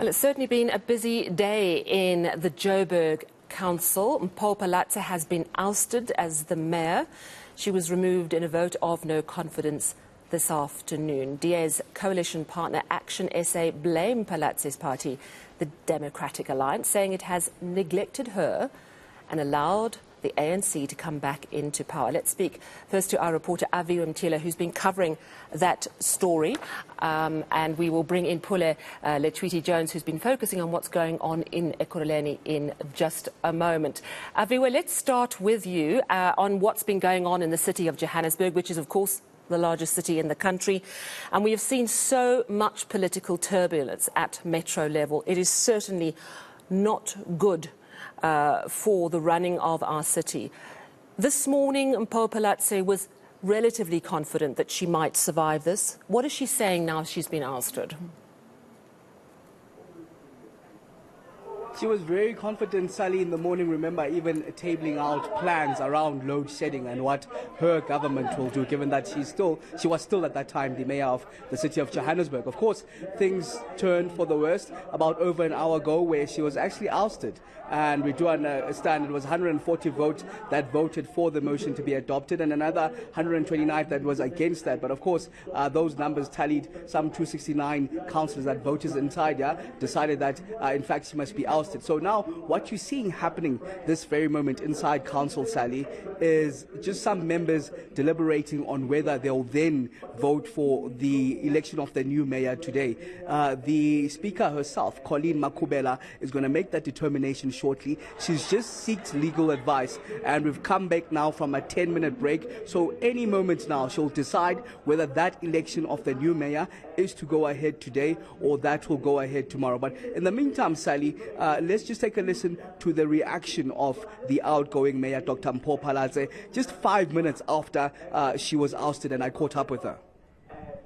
Well, it's certainly been a busy day in the Johannesburg Council. Mpho Phalatse has been ousted as the mayor. She was removed in a vote of no confidence this afternoon. DA's coalition partner Action SA blame Phalatse's party, the Democratic Alliance, saying it has neglected her and allowed the ANC to come back into power. Let's speak first to our reporter Aviwe Mtila, who's been covering that story, and we will bring in Pule Letshwiti-Jones, who's been focusing on what's going on in Ekurhuleni in just a moment. Aviwe, let's start with you on what's been going on in the city of Johannesburg, which is, of course, the largest city in the country, and we have seen so much political turbulence at metro level. It is certainly not good for the running of our city. This morning, Mpho Phalatse was relatively confident that she might survive this. What is she saying now she's been ousted? She was very confident, Sally, in the morning, remember, even tabling out plans around load shedding and what her government will do, given that she was still at that time the mayor of the city of Johannesburg. Of course, things turned for the worst about over an hour ago, where she was actually ousted. And we do understand it was 140 votes that voted for the motion to be adopted and another 129 that was against that. But of course, those numbers tallied. Some 269 councillors that voters inside decided that, in fact, she must be ousted. So now what you're seeing happening this very moment inside council, Sally, is just some members deliberating on whether they'll then vote for the election of the new mayor today. The speaker herself, Colleen Makubela, is going to make that determination shortly. She's just sought legal advice, and we've come back now from a 10-minute break. So any moment now she'll decide whether that election of the new mayor is to go ahead today or that will go ahead tomorrow. But in the meantime, Sally, let's just take a listen to the reaction of the outgoing mayor, Dr. Mpho Phalatse, just 5 minutes after she was ousted and I caught up with her.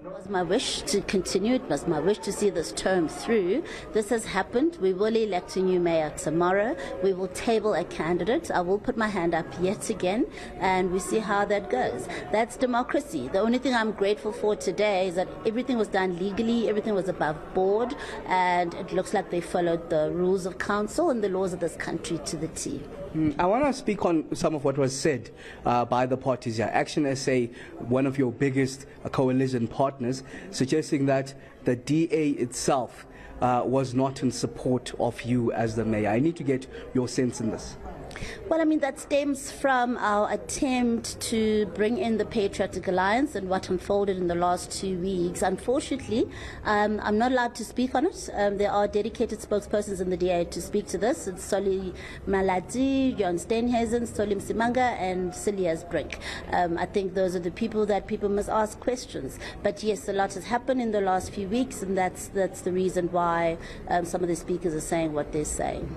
It was my wish to continue. It was my wish to see this term through. This has happened. We will elect a new mayor tomorrow. We will table a candidate. I will put my hand up yet again, and we see how that goes. That's democracy. The only thing I'm grateful for today is that everything was done legally, everything was above board, and it looks like they followed the rules of council and the laws of this country to the T. I want to speak on some of what was said by the parties here. Action SA, one of your biggest coalition partners, suggesting that the DA itself was not in support of you as the mayor. I need to get your sense in this. Well, I mean, that stems from our attempt to bring in the Patriotic Alliance and what unfolded in the last 2 weeks. Unfortunately, I'm not allowed to speak on it. There are dedicated spokespersons in the DA to speak to this. It's Solly Malati, John Steenhuisen, Solim Simanga, and Celia's Brink. I think those are the people that people must ask questions. But yes, a lot has happened in the last few weeks, and that's the reason why some of the speakers are saying what they're saying.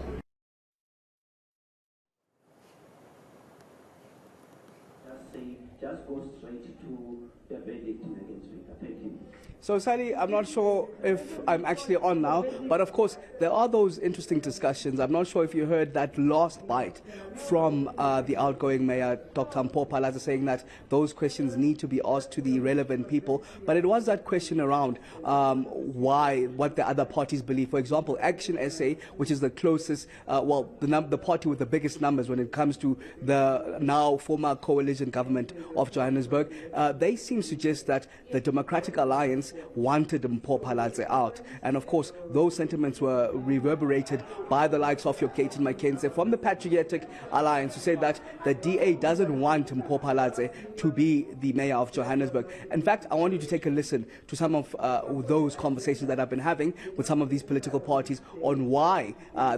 Just go straight to the verdict against Peter. Thank you. So, Sally, I'm not sure if I'm actually on now, but of course, there are those interesting discussions. I'm not sure if you heard that last bite from the outgoing mayor, Dr. Mpho Phalatse, saying that those questions need to be asked to the relevant people. But it was that question around what the other parties believe. For example, Action SA, which is the closest, the party with the biggest numbers when it comes to the now former coalition government of Johannesburg, they seem to suggest that the Democratic Alliance wanted Mpho Phalatse out. And of course, those sentiments were reverberated by the likes of your Kate McKenzie from the Patriotic Alliance, who said that the DA doesn't want Mpho Phalatse to be the mayor of Johannesburg. In fact, I want you to take a listen to some of those conversations that I've been having with some of these political parties on why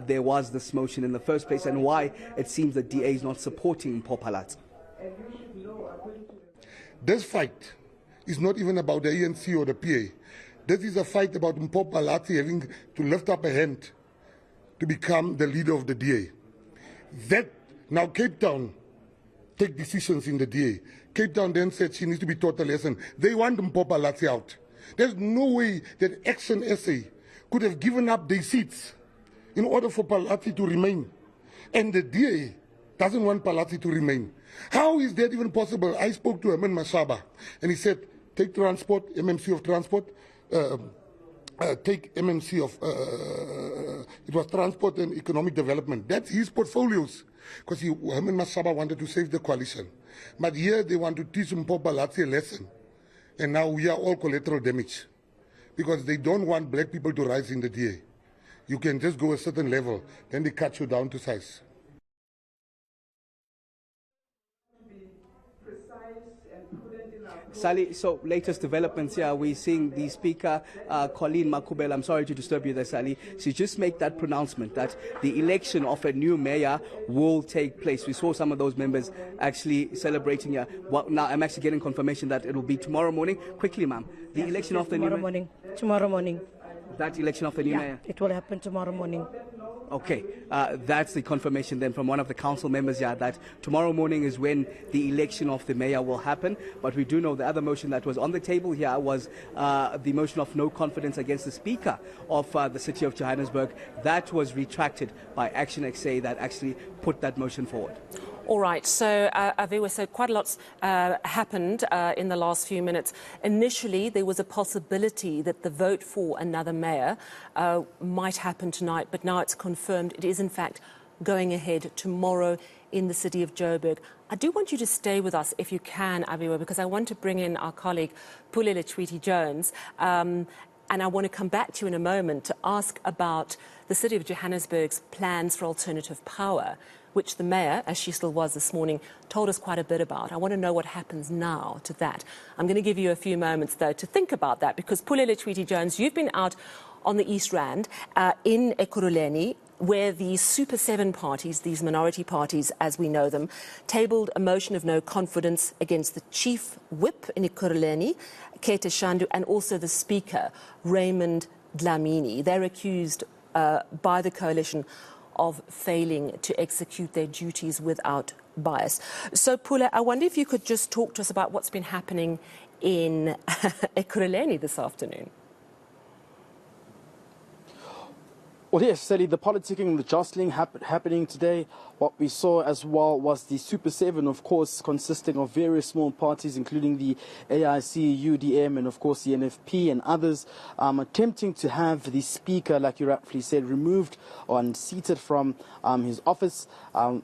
there was this motion in the first place and why it seems the DA is not supporting Mpho Phalatse. This fight is not even about the eNCA or the PA. This is a fight about Mpho Phalatse having to lift up a hand to become the leader of the DA. That now Cape Town take decisions in the DA. Cape Town then said she needs to be taught a lesson. They want Mpho Phalatse out. There's no way that Action SA could have given up their seats in order for Phalatse to remain. And the DA doesn't want Phalatse to remain. How is that even possible? I spoke to him in Mashaba, and he said, take transport, MMC of transport, take MNC of, it was Transport and Economic Development. That's his portfolios. Because him and Masaba wanted to save the coalition. But here they want to teach Mpho Phalatse a lesson. And now we are all collateral damage. Because they don't want black people to rise in the DA. You can just go a certain level, then they cut you down to size. Sally, so latest developments here, we're seeing the Speaker, Colleen Makubela, I'm sorry to disturb you there, Sally, she just made that pronouncement that the election of a new mayor will take place. We saw some of those members actually celebrating here. Well, now I'm actually getting confirmation that it will be tomorrow morning. Quickly, ma'am, the election of the new mayor. Tomorrow morning. That election of the new mayor? It will happen tomorrow morning. Okay, that's the confirmation then from one of the council members here that tomorrow morning is when the election of the mayor will happen. But we do know the other motion that was on the table here was the motion of no confidence against the Speaker of the city of Johannesburg. That was retracted by eNCA that actually put that motion forward. All right, so Aviwe, so quite a lot's happened in the last few minutes. Initially, there was a possibility that the vote for another mayor might happen tonight, but now it's confirmed it is in fact going ahead tomorrow in the city of Joburg. I do want you to stay with us if you can, Aviwe, because I want to bring in our colleague Pule Letshwiti-Jones, and I want to come back to you in a moment to ask about the city of Johannesburg's plans for alternative power, which the mayor, as she still was this morning, told us quite a bit about. I want to know what happens now to that. I'm going to give you a few moments, though, to think about that, because Pule Letshwiti-Jones, you've been out on the East Rand in Ekurhuleni, where the Super 7 parties, these minority parties as we know them, tabled a motion of no confidence against the chief whip in Ekurhuleni, Khetha Shandu, and also the speaker, Raymond Dhlamini. They're accused by the coalition of failing to execute their duties without bias. So, Pule, I wonder if you could just talk to us about what's been happening in Ekurhuleni this afternoon. Well, yes, Sally, the politicking and the jostling happening today. What we saw as well was the Super 7, of course, consisting of various small parties, including the AIC, UDM, and, of course, the NFP and others, attempting to have the Speaker, like you rightfully said, removed or unseated from his office.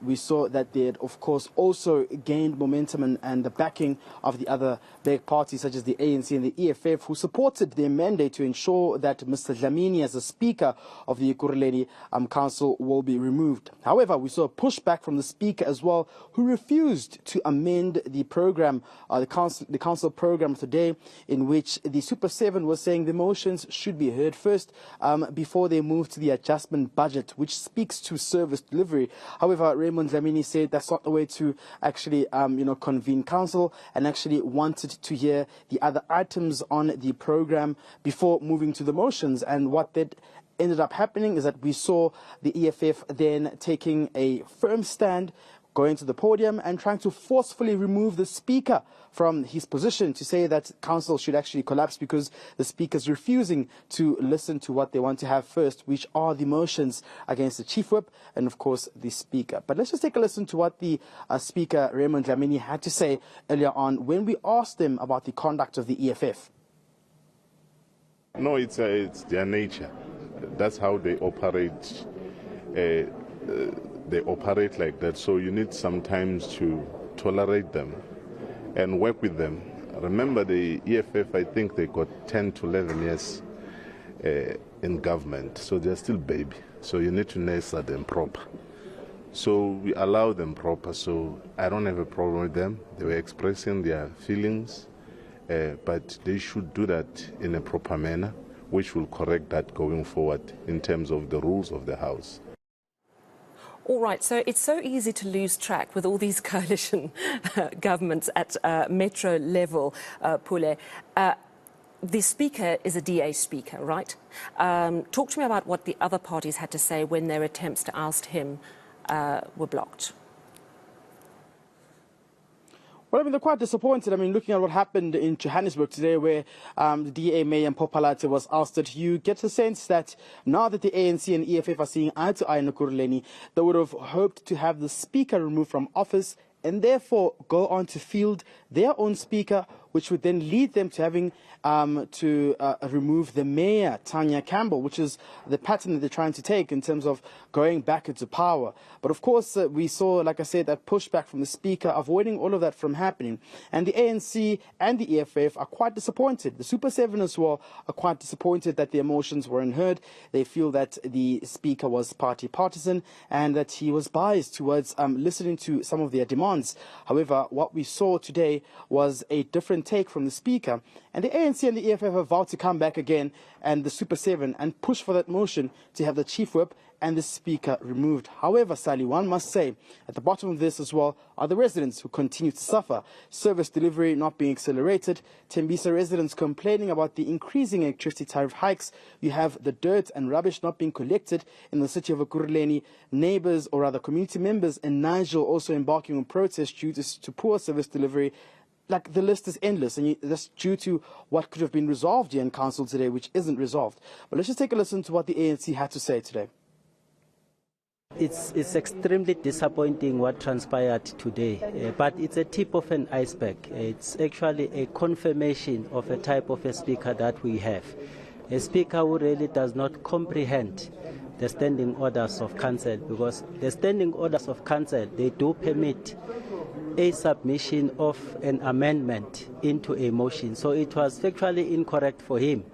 We saw that they had, of course, also gained momentum and the backing of the other big parties, such as the ANC and the EFF, who supported their mandate to ensure that Mr. Dhlamini, as the Speaker of the Ekurhuleni Council, will be removed. However, we saw a pushback from the Speaker as well, who refused to amend the program, the council program today, in which the Super 7 was saying the motions should be heard first before they move to the adjustment budget, which speaks to service delivery. However, Raymond Dhlamini said that's not the way to actually, convene council, and actually wanted to hear the other items on the program before moving to the motions. And what that ended up happening is that we saw the EFF then taking a firm stand, going to the podium and trying to forcefully remove the Speaker from his position, to say that council should actually collapse because the Speaker's refusing to listen to what they want to have first, which are the motions against the Chief Whip and, of course, the Speaker. But let's just take a listen to what the Speaker, Raymond Dhlamini, had to say earlier on when we asked them about the conduct of the EFF. No, it's their nature. That's how they operate. They operate like that. So you need sometimes to tolerate them and work with them. Remember, the EFF, I think they got 10 to 11 years in government. So they're still baby. So you need to nurture them proper. So we allow them proper. So I don't have a problem with them. They were expressing their feelings, but they should do that in a proper manner, which will correct that going forward in terms of the rules of the House. All right, so it's so easy to lose track with all these coalition governments at metro level, Pule. The Speaker is a DA Speaker, right? Talk to me about what the other parties had to say when their attempts to oust him were blocked. Well, I mean, they're quite disappointed. I mean, looking at what happened in Johannesburg today, where the DA Mayor Mpho Phalatse was ousted, you get a sense that now that the ANC and EFF are seeing eye to eye in Ekurhuleni, they would have hoped to have the Speaker removed from office and therefore go on to field their own Speaker, which would then lead them to having to remove the mayor, Tanya Campbell, which is the pattern that they're trying to take in terms of going back into power. But of course, we saw, like I said, that pushback from the Speaker, avoiding all of that from happening. And the ANC and the EFF are quite disappointed. The Super 7 as well are quite disappointed that their emotions weren't heard. They feel that the Speaker was party partisan and that he was biased towards listening to some of their demands. However, what we saw today was a different take from the Speaker. And the ANC and the EFF have vowed to come back again and the Super 7 and push for that motion to have the Chief Whip and the Speaker removed. However, Sally, one must say, at the bottom of this as well are the residents who continue to suffer. Service delivery not being accelerated, Tembisa residents complaining about the increasing electricity tariff hikes. You have the dirt and rubbish not being collected in the city of Ekurhuleni. Neighbours, or rather community members in Nigel also embarking on protests due to poor service delivery. Like, the list is endless, and that's due to what could have been resolved here in council today, which isn't resolved. But let's just take a listen to what the ANC had to say today. It's extremely disappointing what transpired today, but it's a tip of an iceberg. It's actually a confirmation of a type of a speaker that we have. A speaker who really does not comprehend the standing orders of council, because the standing orders of council, they do permit a submission of an amendment into a motion. So it was factually incorrect for him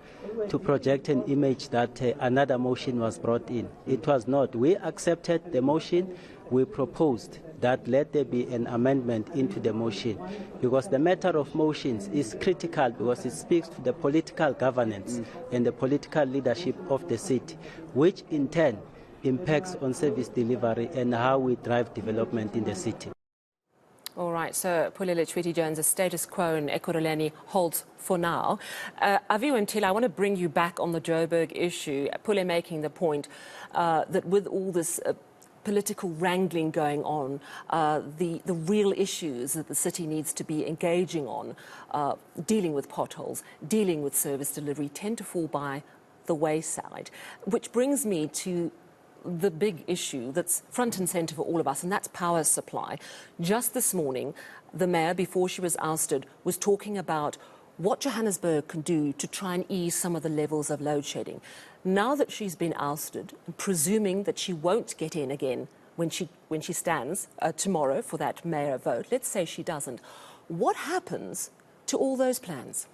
to project an image that another motion was brought in. It was not. We accepted the motion. We proposed that let there be an amendment into the motion, because the matter of motions is critical, because it speaks to the political governance and the political leadership of the city, which in turn impacts on service delivery and how we drive development in the city. All right, so Pule Letshwiti-Jones, the status quo in Ekurhuleni holds for now. Aviwe Mtila, I want to bring you back on the Joburg issue. Pule making the point that with all this political wrangling going on, the real issues that the city needs to be engaging on, dealing with potholes, dealing with service delivery, tend to fall by the wayside. Which brings me to the big issue that's front and centre for all of us, and that's power supply. Just this morning, the mayor, before she was ousted, was talking about what Johannesburg can do to try and ease some of the levels of load shedding. Now that she's been ousted, presuming that she won't get in again when she stands tomorrow for that mayor vote, let's say she doesn't, what happens to all those plans?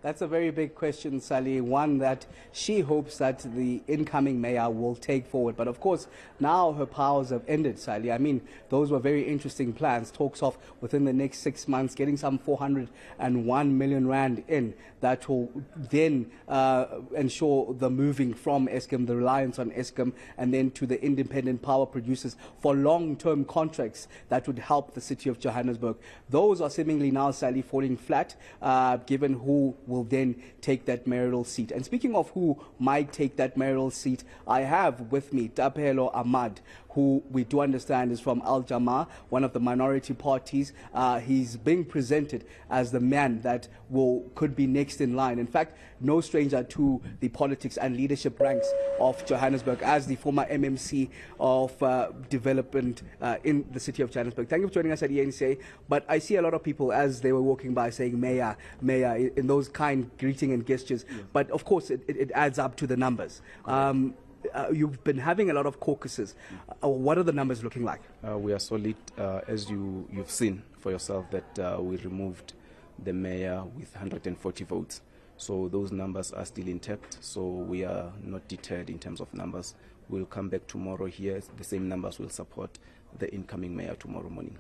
That's a very big question, Sally, one that she hopes that the incoming mayor will take forward. But of course, now her powers have ended, Sally. I mean, those were very interesting plans. Talks of within the next 6 months getting some 401 million rand in that will then ensure the moving from Eskom, the reliance on Eskom, and then to the independent power producers for long-term contracts that would help the city of Johannesburg. Those are seemingly now, Sally, falling flat, given who will then take that mayoral seat. And speaking of who might take that mayoral seat, I have with me Tapelo Ahmad, who we do understand is from Al Jama, one of the minority parties. He's being presented as the man that could be next in line. In fact, no stranger to the politics and leadership ranks of Johannesburg as the former MMC of development in the city of Johannesburg. Thank you for joining us at eNCA. But I see a lot of people as they were walking by saying mayor, mayor, in those kind greeting and gestures. Yeah. But of course, it adds up to the numbers. You've been having a lot of caucuses. What are the numbers looking like? We are solid, as you've seen for yourself, that we removed the mayor with 140 votes. So those numbers are still intact. So we are not deterred in terms of numbers. We'll come back tomorrow here. The same numbers will support the incoming mayor tomorrow morning.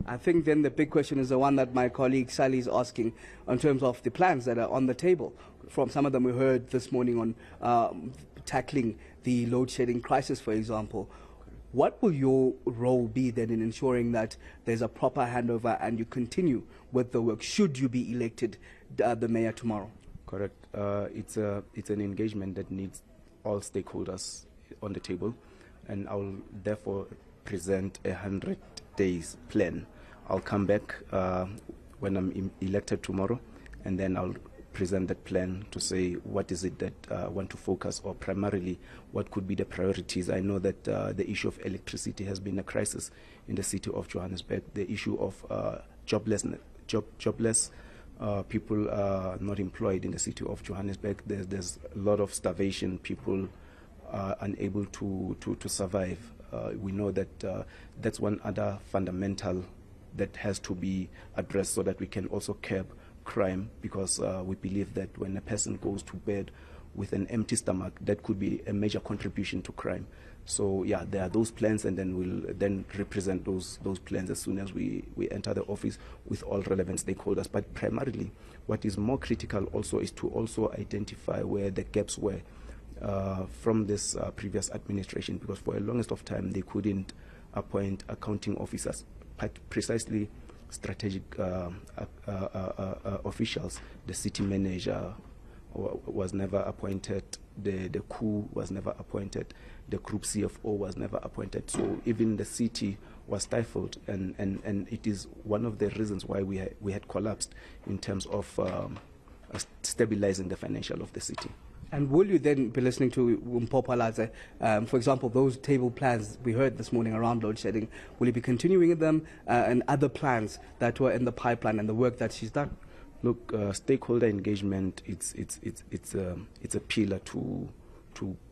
I think then the big question is the one that my colleague Sally is asking in terms of the plans that are on the table. From some of them we heard this morning on tackling the load shedding crisis, for example. What will your role be then in ensuring that there's a proper handover and you continue with the work should you be elected the mayor tomorrow? Correct. It's an engagement that needs all stakeholders on the table, and I'll therefore present a 100 days plan. I'll come back when I'm elected tomorrow, and then I'll present that plan to say what is it that I want to focus, or primarily what could be the priorities. I know that the issue of electricity has been a crisis in the city of Johannesburg. The issue of joblessness jobless. People are not employed in the city of Johannesburg. There's a lot of starvation. People are unable to survive. We know that that's one other fundamental that has to be addressed so that we can also curb crime, because we believe that when a person goes to bed with an empty stomach, that could be a major contribution to crime. So yeah, there are those plans, and then we'll then represent those plans as soon as we enter the office with all relevant stakeholders. But primarily, what is more critical also is to also identify where the gaps were from this previous administration, because for the longest of time they couldn't appoint accounting officers, but precisely strategic officials. The city manager was never appointed, the coup was never appointed, the group CFO was never appointed. So even the city was stifled, and it is one of the reasons why we had collapsed in terms of stabilizing the financial of the city. And will you then be listening to Mpho Phalatse? For example, those table plans we heard this morning around load shedding, will you be continuing them and other plans that were in the pipeline and the work that she's done? Look, stakeholder engagement, it's a pillar to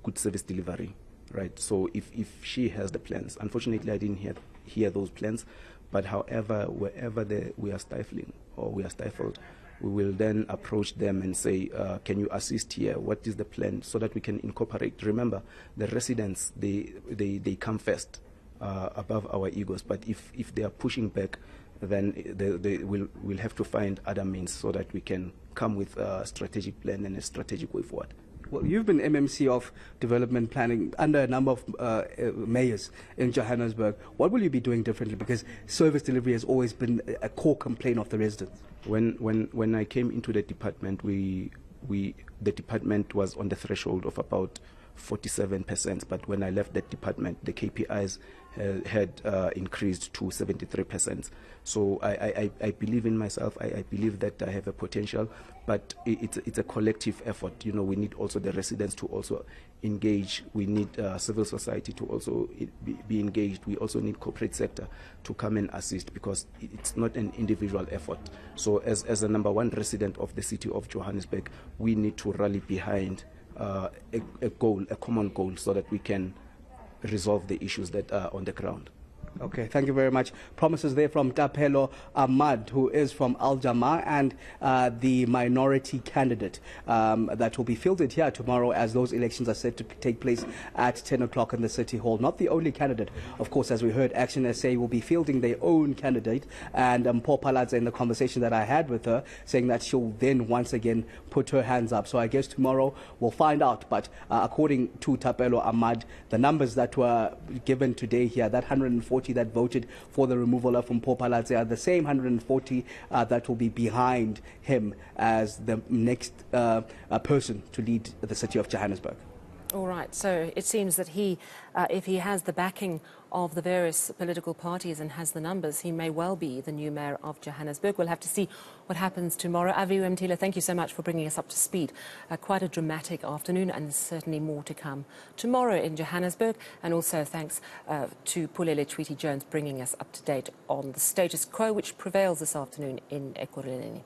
good service delivery, right? So if she has the plans, unfortunately I didn't hear those plans, but however, wherever we are stifling or we are stifled, we will then approach them and say, can you assist here? What is the plan, so that we can incorporate? Remember, the residents, they come first above our egos, but if they are pushing back, then we'll have to find other means so that we can come with a strategic plan and a strategic way forward. Well, you've been MMC of development planning under a number of mayors in Johannesburg. What will you be doing differently? Because service delivery has always been a core complaint of the residents. When I came into the department, the department was on the threshold of about 47%, but when I left that department, the KPIs had increased to 73%. So I believe in myself. I believe that I have a potential, but it's a collective effort. You know, we need also the residents to also engage. We need civil society to also be engaged. We also need corporate sector to come and assist, because it's not an individual effort. So as a number one resident of the city of Johannesburg, we need to rally behind a common goal, so that we can resolve the issues that are on the ground. Okay, thank you very much. Promises there from Tapelo Ahmad, who is from Al Jama, and the minority candidate that will be fielded here tomorrow, as those elections are set to take place at 10 o'clock in the City Hall. Not the only candidate, of course, as we heard, Action SA will be fielding their own candidate, and Mpho Phalatse, in the conversation that I had with her, saying that she'll then once again put her hands up. So I guess tomorrow we'll find out. But according to Tapelo Ahmad, the numbers that were given today here, that 140 that voted for the removal of Mpho Phalatse are the same 140 that will be behind him as the next person to lead the city of Johannesburg. All right, so it seems that he, if he has the backing of the various political parties and has the numbers, he may well be the new mayor of Johannesburg. We'll have to see what happens tomorrow. Aviwe Mtila, thank you so much for bringing us up to speed. Quite a dramatic afternoon, and certainly more to come tomorrow in Johannesburg. And also thanks to Pule Letshwiti-Jones bringing us up to date on the status quo which prevails this afternoon in Ekurhuleni.